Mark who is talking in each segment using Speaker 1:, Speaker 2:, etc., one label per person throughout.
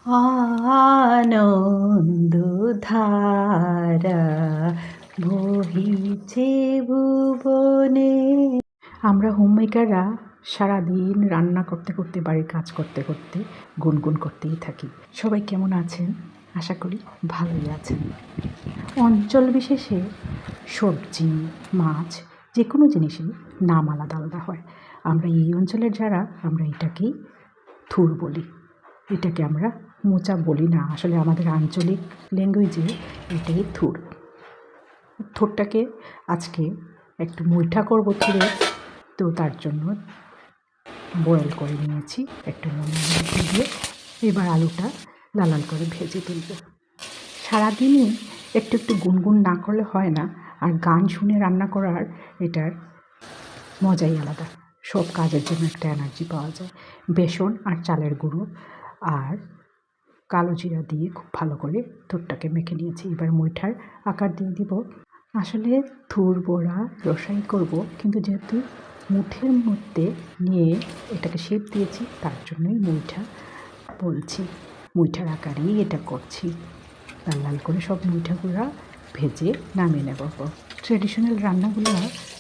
Speaker 1: আনন্দধারা বহিছে ভুবনে। আমরা হোমমেকাররা সারাদিন রান্না করতে করতে, বাড়ির কাজ করতে করতে গুনগুন করতেই থাকি। সবাই কেমন আছেন? আশা করি ভালোই আছেন। অঞ্চল বিশেষে সবজি, মাছ যে কোনো জিনিসের নাম আলাদা আলাদা হয়। আমরা এই অঞ্চলের যারা, আমরা এটাকেই থুর বলি। এটাকে আমরা মোচা বলি না, আসলে আমাদের আঞ্চলিক ল্যাঙ্গুয়েজে এটাই থুর। থুরটাকে আজকে একটু মুইঠা করবো থুরে, তো তার জন্য বয়েল করে নিয়েছি একটু নুন দিয়ে। এবার আলুটা লাল লাল করে ভেজে তুলব। সারাদিনই একটু একটু গুনগুন না করলে হয় না, আর গান শুনে রান্না করার এটার মজাই আলাদা। সব কাজের জন্য একটা এনার্জি পাওয়া যায়। বেসন আর চালের গুঁড়ো আর কালো জিরা দিয়ে খুব ভালো করে থুরটাকে মেখে নিয়েছি। এবার মুইঠার আকার দিয়ে দিব। আসলে থুর বড়া রসাই করব, কিন্তু যেহেতু মুঠের মধ্যে নিয়ে এটাকে শেপ দিয়েছি, তার জন্যই মুইঠা বলছি। মুইঠার আকারেই এটা করছি। লাল লাল করে সব মুইঠাগুলা ভেজে নামিয়ে নেব। ট্রেডিশনাল রান্নাগুলো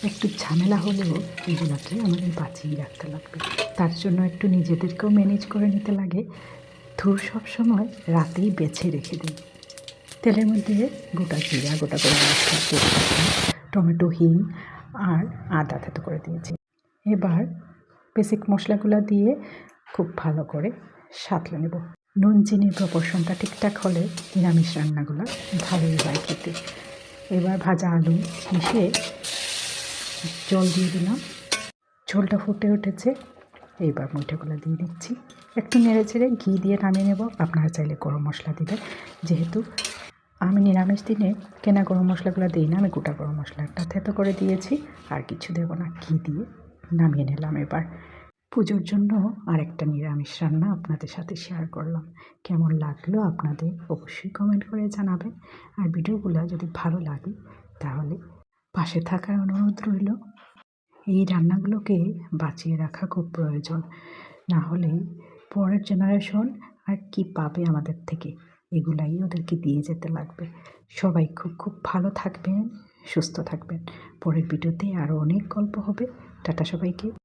Speaker 1: একটু ঝামেলা হলেও এগুলোকে আমাদের বাঁচিয়ে রাখতে লাগবে। তার জন্য একটু নিজেদেরকেও ম্যানেজ করে নিতে লাগে। থুর সবসময় রাতেই বেছে রেখে দিই। তেলের মধ্যে গোটা জিরা, গোটা গরম মশলা, তেজপাতা, টমেটো, হিং আর আদা থেতো করে দিয়েছি। এবার বেসিক মশলাগুলো দিয়ে খুব ভালো করে সাঁতলে নেব। নুন চিনির প্রপোর্শনটা ঠিকঠাক হলে নিরামিষ রান্নাগুলো ভালোই হয় খেতে। এবার ভাজা আলু মিশিয়ে জল দিয়ে দিলাম। ঝোলটা ফুটে উঠেছে, এইবার মুইঠাগুলো দিয়ে দিচ্ছি। একটু নেড়ে চেড়ে ঘি দিয়ে নামিয়ে নেব। আপনারা চাইলে গরম মশলা দিবেন। যেহেতু আমি নিরামিষ দিনে কেনা গরম মশলাগুলো দিই না, আমি গোটা গরম মশলাটা থেতো করে দিয়েছি, আর কিছু দেবো না। ঘি দিয়ে নামিয়ে নিলাম। এবার পুজোর জন্য আরেকটা নিরামিষ রান্না আপনাদের সাথে শেয়ার করলাম। কেমন লাগলো আপনাদের অবশ্যই কমেন্ট করে জানাবেন। আর ভিডিওগুলো যদি ভালো লাগে তাহলে পাশে থাকার অনুরোধ রইল। এই রান্নাগুলোকে বাঁচিয়ে রাখা খুব প্রয়োজন, না হলে পরের জেনারেশন আর কি পাবে আমাদের থেকে। এগুলাই ওদেরকে দিয়ে যেতে লাগবে। সবাই খুব খুব ভালো থাকবেন, সুস্থ থাকবেন। পরের ভিডিওতে আরও অনেক গল্প হবে। টাটা সবাইকে।